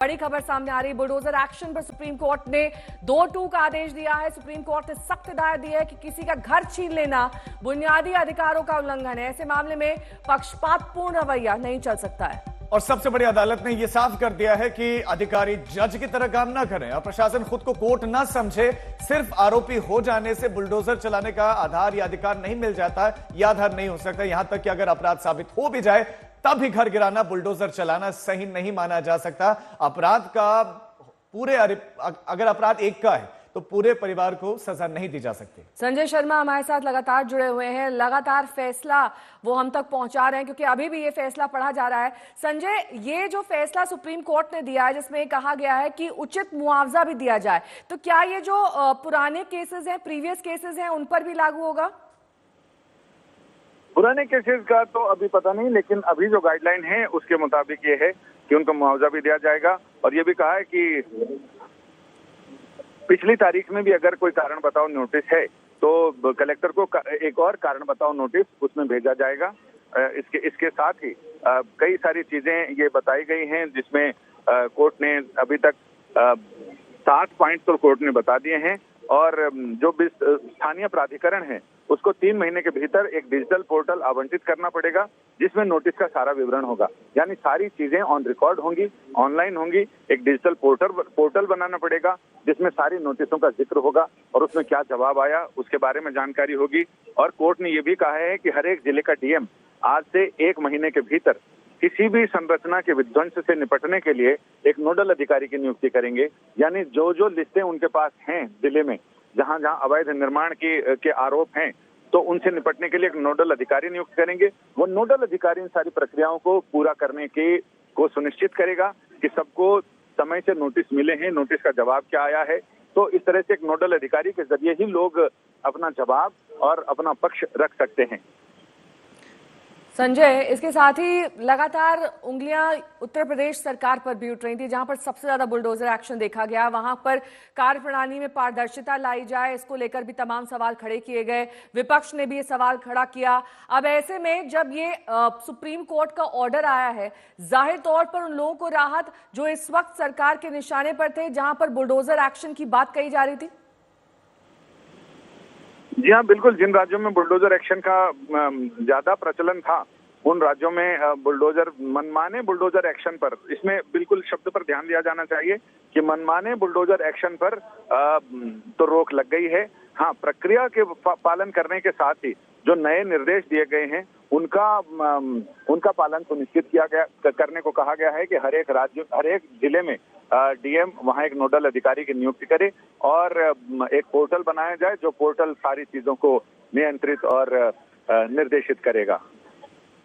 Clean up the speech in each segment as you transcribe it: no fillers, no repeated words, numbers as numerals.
बड़ी खबर सामने आ रही। बुलडोजर एक्शन पर सुप्रीम कोर्ट ने 2-2 का आदेश दिया है। सुप्रीम कोर्ट ने सख्त हिदायत दी है कि किसी का घर छीन लेना बुनियादी अधिकारों का उल्लंघन है। ऐसे मामले में पक्षपातपूर्ण रवैया नहीं चल सकता है। और सबसे बड़ी अदालत ने यह साफ कर दिया है कि अधिकारी जज की तरह काम ना करें और प्रशासन खुद को कोर्ट ना समझे। सिर्फ आरोपी हो जाने से बुलडोजर चलाने का आधार या अधिकार नहीं मिल जाता, यह आधार नहीं हो सकता। यहां तक कि अगर अपराध साबित हो भी जाए तब भी घर गिराना, बुलडोजर चलाना सही नहीं माना जा सकता। अपराध का अगर अपराध एक का है तो पूरे परिवार को सजा नहीं दी जा सकती। संजय शर्मा हमारे साथ लगातार जुड़े हुए हैं, लगातार फैसला वो हम तक पहुंचा रहे हैं क्योंकि अभी भी ये फैसला पढ़ा जा रहा है। संजय, ये जो फैसला सुप्रीम कोर्ट ने दिया है जिसमें कहा गया है कि उचित मुआवजा भी दिया जाए, तो क्या ये जो पुराने केसेस हैं, प्रीवियस केसेस हैं, उन पर भी लागू होगा? पुराने केसेस का तो अभी पता नहीं, लेकिन अभी जो गाइडलाइन है उसके मुताबिक ये है कि उनको मुआवजा भी दिया जाएगा। और ये भी कहा है कि पिछली तारीख में भी अगर कोई कारण बताओ नोटिस है तो कलेक्टर को एक और कारण बताओ नोटिस उसमें भेजा जाएगा। इसके साथ ही कई सारी चीजें ये बताई गई हैं जिसमें कोर्ट ने अभी तक 7 पॉइंट तो कोर्ट ने बता दिए हैं। और जो भी स्थानीय प्राधिकरण है उसको 3 महीने के भीतर एक डिजिटल पोर्टल आवंटित करना पड़ेगा जिसमें नोटिस का सारा विवरण होगा। यानी सारी चीजें ऑन रिकॉर्ड होंगी, ऑनलाइन होंगी। एक डिजिटल पोर्टल बनाना पड़ेगा जिसमें सारी नोटिसों का जिक्र होगा और उसमें क्या जवाब आया उसके बारे में जानकारी होगी। और कोर्ट ने यह भी कहा है कि हर एक जिले का डीएम आज से 1 महीने के भीतर किसी भी संरचना के विध्वंस से निपटने के लिए एक नोडल अधिकारी की नियुक्ति करेंगे। यानी जो लिस्टें उनके पास हैं जिले में जहां अवैध निर्माण के आरोप हैं तो उनसे निपटने के लिए एक नोडल अधिकारी नियुक्त करेंगे। वो नोडल अधिकारी इन सारी प्रक्रियाओं को पूरा करने को सुनिश्चित करेगा कि सबको समय से नोटिस मिले हैं, नोटिस का जवाब क्या आया है। तो इस तरह से एक नोडल अधिकारी के जरिए ही लोग अपना जवाब और अपना पक्ष रख सकते हैं। संजय, इसके साथ ही लगातार उंगलियां उत्तर प्रदेश सरकार पर भी उठ रही थी जहां पर सबसे ज्यादा बुलडोजर एक्शन देखा गया। वहां पर कार्यप्रणाली में पारदर्शिता लाई जाए, इसको लेकर भी तमाम सवाल खड़े किए गए। विपक्ष ने भी ये सवाल खड़ा किया। अब ऐसे में जब ये सुप्रीम कोर्ट का ऑर्डर आया है, जाहिर तौर पर उन लोगों को राहत जो इस वक्त सरकार के निशाने पर थे जहां पर बुलडोजर एक्शन की बात कही जा रही थी। जी हाँ, बिल्कुल। जिन राज्यों में बुलडोजर एक्शन का ज्यादा प्रचलन था उन राज्यों में मनमाने बुलडोजर एक्शन पर, इसमें बिल्कुल शब्द पर ध्यान दिया जाना चाहिए कि मनमाने बुलडोजर एक्शन पर तो रोक लग गई है। हाँ, प्रक्रिया के पालन करने के साथ ही जो नए निर्देश दिए गए हैं उनका पालन सुनिश्चित किया गया, करने को कहा गया है कि हर एक जिले में डीएम वहां एक नोडल अधिकारी की नियुक्ति करे और एक पोर्टल बनाया जाए जो पोर्टल सारी चीजों को नियंत्रित और निर्देशित करेगा।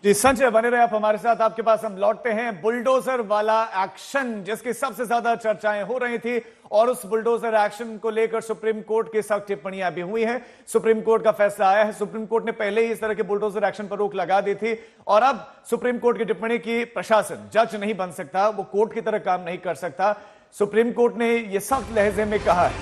जी संजय, बने रहे आप हमारे साथ। आपके पास हम लौटते हैं। बुलडोजर वाला एक्शन जिसकी सबसे ज्यादा चर्चाएं हो रही थी और उस बुलडोजर एक्शन को लेकर सुप्रीम कोर्ट की सख्त टिप्पणियां भी हुई हैं। सुप्रीम कोर्ट का फैसला आया है। सुप्रीम कोर्ट ने पहले ही इस तरह के बुलडोजर एक्शन पर रोक लगा दी थी और अब सुप्रीम कोर्ट की टिप्पणी की प्रशासन जज नहीं बन सकता, वो कोर्ट की तरह काम नहीं कर सकता। सुप्रीम कोर्ट ने यह सख्त लहजे में कहा है।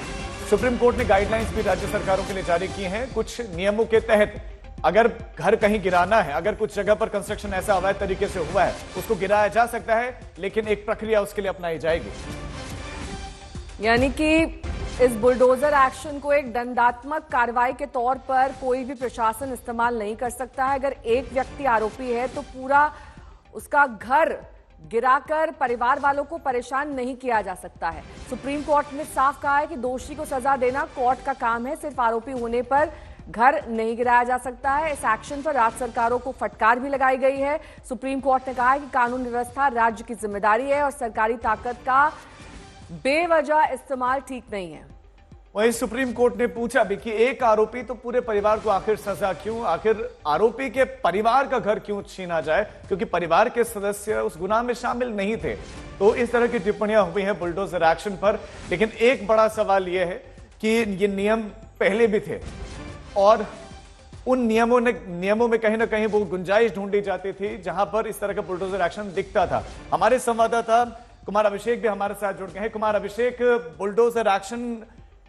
सुप्रीम कोर्ट ने गाइडलाइंस भी राज्य सरकारों के लिए जारी की हैं। कुछ नियमों के तहत अगर घर कहीं गिराना है, अगर कुछ जगह पर कंस्ट्रक्शन ऐसा अवैध तरीके से हुआ है उसको गिराया जा सकता है, लेकिन एक प्रक्रिया उसके लिए अपनाई जाएगी। यानी कि इस बुलडोजर एक्शन को एक दंडात्मक कार्रवाई के तौर पर कोई भी प्रशासन इस्तेमाल नहीं कर सकता है। अगर एक व्यक्ति आरोपी है तो पूरा उसका घर गिराकर परिवार वालों को परेशान नहीं किया जा सकता है। सुप्रीम कोर्ट ने साफ कहा है कि दोषी को सजा देना कोर्ट का काम है, सिर्फ आरोपी होने पर घर नहीं गिराया जा सकता है। इस एक्शन पर राज्य सरकारों को फटकार भी लगाई गई है। सुप्रीम कोर्ट ने कहा है कि कानून व्यवस्था राज्य की जिम्मेदारी है और सरकारी ताकत का बेवजह इस्तेमाल ठीक नहीं है। वहीं सुप्रीम कोर्ट ने पूछा भी कि एक आरोपी तो पूरे परिवार को आखिर सजा क्यों, आखिर आरोपी के परिवार का घर क्यों छीना जाए, क्योंकि परिवार के सदस्य उस गुनाह में शामिल नहीं थे। तो इस तरह की टिप्पणियां हुई हैं बुलडोजर एक्शन पर। लेकिन एक बड़ा सवाल यह है कि ये नियम पहले भी थे और उन नियमों में कहीं ना कहीं वो गुंजाइश ढूंढी जाती थी जहां पर इस तरह का बुलडोजर एक्शन दिखता था। हमारे संवाददाता कुमार अभिषेक भी हमारे साथ जुड़ गए हैं। कुमार अभिषेक, बुलडोजर एक्शन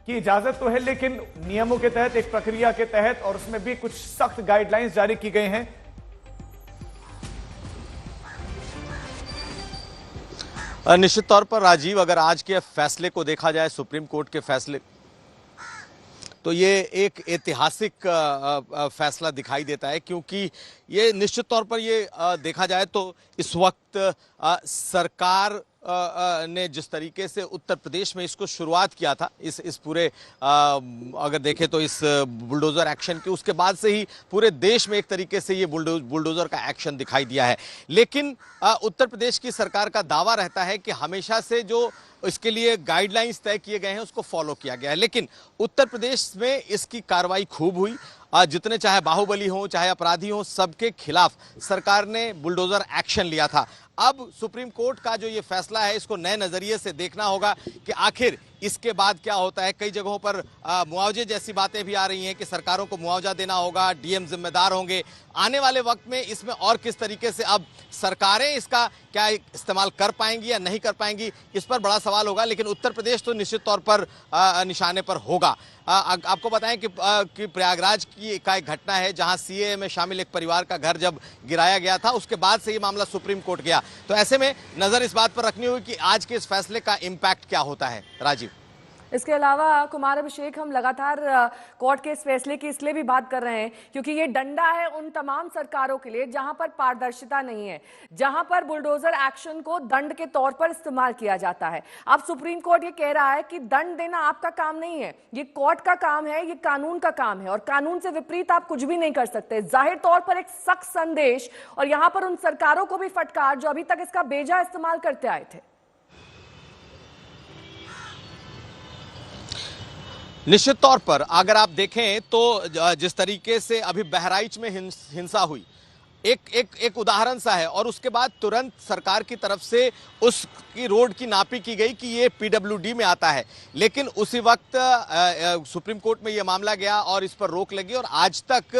की इजाजत तो है लेकिन नियमों के तहत, एक प्रक्रिया के तहत, और उसमें भी कुछ सख्त गाइडलाइंस जारी की गई हैं। निश्चित तौर पर राजीव, अगर आज के फैसले को देखा जाए, सुप्रीम कोर्ट के फैसले, तो ये एक ऐतिहासिक फैसला दिखाई देता है, क्योंकि ये निश्चित तौर पर ये देखा जाए तो इस वक्त सरकार ने जिस तरीके से उत्तर प्रदेश में इसको शुरुआत किया था, इस पूरे अगर देखें तो इस बुलडोजर एक्शन की, उसके बाद से ही पूरे देश में एक तरीके से ये बुलडोजर का एक्शन दिखाई दिया है। लेकिन उत्तर प्रदेश की सरकार का दावा रहता है कि हमेशा से जो इसके लिए गाइडलाइंस तय किए गए हैं उसको फॉलो किया गया है, लेकिन उत्तर प्रदेश में इसकी कार्रवाई खूब हुई। जितने चाहे बाहुबली हों चाहे अपराधी हों, सबके खिलाफ सरकार ने बुलडोजर एक्शन लिया था। अब सुप्रीम कोर्ट का जो ये फैसला है, इसको नए नजरिए से देखना होगा कि आखिर इसके बाद क्या होता है। कई जगहों पर मुआवजे जैसी बातें भी आ रही हैं कि सरकारों को मुआवजा देना होगा, डीएम जिम्मेदार होंगे। आने वाले वक्त में इसमें और किस तरीके से अब सरकारें इसका क्या इस्तेमाल कर पाएंगी या नहीं कर पाएंगी, इस पर बड़ा सवाल होगा। लेकिन उत्तर प्रदेश तो निश्चित तौर पर निशाने पर होगा। आपको बताएं कि प्रयागराज की का एक घटना है जहां सीएए में शामिल एक परिवार का घर जब गिराया गया था, उसके बाद से ये मामला सुप्रीम कोर्ट गया। तो ऐसे में नजर इस बात पर रखनी होगी कि आज के इस फैसले का इम्पैक्ट क्या होता है। राजीव, इसके अलावा कुमार अभिषेक, हम लगातार कोर्ट के इस फैसले की इसलिए भी बात कर रहे हैं क्योंकि ये डंडा है उन तमाम सरकारों के लिए जहां पर पारदर्शिता नहीं है, जहां पर बुलडोजर एक्शन को दंड के तौर पर इस्तेमाल किया जाता है। अब सुप्रीम कोर्ट ये कह रहा है कि दंड देना आपका काम नहीं है, ये कोर्ट का काम है, ये कानून का काम है और कानून से विपरीत आप कुछ भी नहीं कर सकते। जाहिर तौर पर एक सख्त संदेश, और यहां पर उन सरकारों को भी फटकार जो अभी तक इसका बेजा इस्तेमाल करते आए थे। निश्चित तौर पर अगर आप देखें तो जिस तरीके से अभी बहराइच में हिंसा हुई, एक उदाहरण सा है, और उसके बाद तुरंत सरकार की तरफ से उसकी रोड की नापी की गई कि ये पीडब्ल्यूडी में आता है। लेकिन उसी वक्त सुप्रीम कोर्ट में ये मामला गया और इस पर रोक लगी और आज तक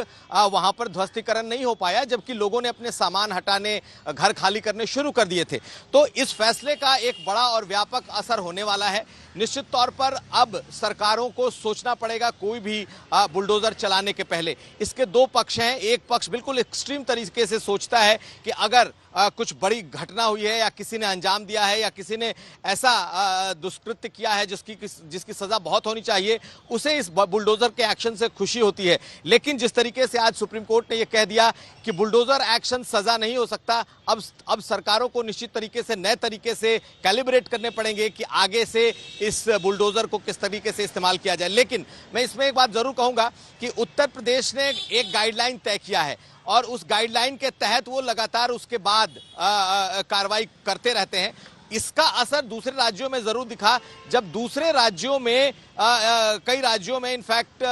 वहां पर ध्वस्तीकरण नहीं हो पाया, जबकि लोगों ने अपने सामान हटाने, घर खाली करने शुरू कर दिए थे। तो इस फैसले का एक बड़ा और व्यापक असर होने वाला है। निश्चित तौर पर अब सरकारों को सोचना पड़ेगा कोई भी बुलडोजर चलाने के पहले। इसके दो पक्ष हैं। एक पक्ष बिल्कुल एक्सट्रीम तरीके से सोचता है कि अगर कुछ बड़ी घटना हुई है या किसी ने अंजाम दिया है या किसी ने ऐसा दुष्कृत्य किया है जिसकी सजा बहुत होनी चाहिए, उसे इस बुलडोजर के एक्शन से खुशी होती है। लेकिन जिस तरीके से आज सुप्रीम कोर्ट ने यह कह दिया कि बुलडोजर एक्शन सजा नहीं हो सकता, अब सरकारों को निश्चित तरीके से नए तरीके से कैलिब्रेट करने पड़ेंगे कि आगे से इस बुलडोजर को किस तरीके से इस्तेमाल किया जाए। लेकिन मैं इसमें एक बात जरूर कहूंगा कि उत्तर प्रदेश ने एक गाइडलाइन तय किया है और उस गाइडलाइन के तहत वो लगातार उसके बाद कार्रवाई करते रहते हैं। इसका असर दूसरे राज्यों में जरूर दिखा, जब दूसरे राज्यों में कई राज्यों में इनफैक्ट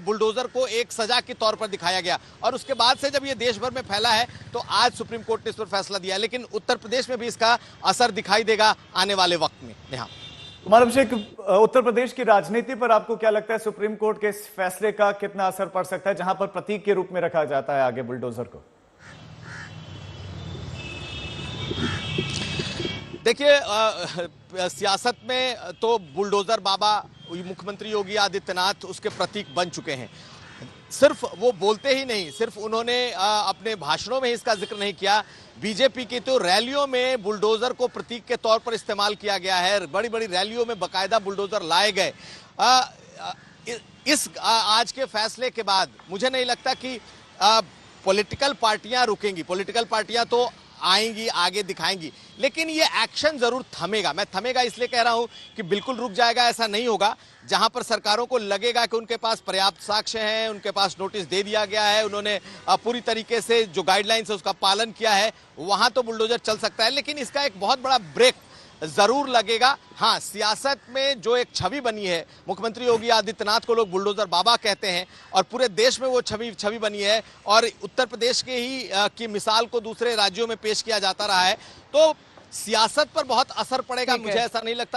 बुलडोजर को एक सजा के तौर पर दिखाया गया और उसके बाद से जब ये देश भर में फैला है तो आज सुप्रीम कोर्ट ने इस पर फैसला दिया। लेकिन उत्तर प्रदेश में भी इसका असर दिखाई देगा आने वाले वक्त में। यहाँ कुमार अभिषेक, उत्तर प्रदेश की राजनीति पर आपको क्या लगता है, सुप्रीम कोर्ट के इस फैसले का कितना असर पड़ सकता है, जहां पर प्रतीक के रूप में रखा जाता है आगे बुलडोजर को? देखिए, सियासत में तो बुलडोजर बाबा मुख्यमंत्री योगी आदित्यनाथ उसके प्रतीक बन चुके हैं। सिर्फ वो बोलते ही नहीं, सिर्फ उन्होंने अपने भाषणों में इसका जिक्र नहीं किया, बीजेपी की तो रैलियों में बुलडोजर को प्रतीक के तौर पर इस्तेमाल किया गया है। बड़ी बड़ी रैलियों में बाकायदा बुलडोजर लाए गए। इस आज के फैसले के बाद मुझे नहीं लगता कि पॉलिटिकल पार्टियां रुकेंगी। पॉलिटिकल पार्टियां तो आएंगी, आगे दिखाएंगी, लेकिन ये एक्शन जरूर थमेगा। मैं थमेगा इसलिए कह रहा हूं कि बिल्कुल रुक जाएगा ऐसा नहीं होगा। जहां पर सरकारों को लगेगा कि उनके पास पर्याप्त साक्ष्य हैं, उनके पास नोटिस दे दिया गया है, उन्होंने पूरी तरीके से जो गाइडलाइंस है उसका पालन किया है, वहां तो बुलडोजर चल सकता है। लेकिन इसका एक बहुत बड़ा ब्रेक जरूर लगेगा। हाँ, सियासत में जो एक छवि बनी है, मुख्यमंत्री योगी आदित्यनाथ को लोग बुलडोजर बाबा कहते हैं और पूरे देश में वो छवि बनी है और उत्तर प्रदेश के ही की मिसाल को दूसरे राज्यों में पेश किया जाता रहा है, तो सियासत पर बहुत असर पड़ेगा, मुझे ऐसा नहीं लगता।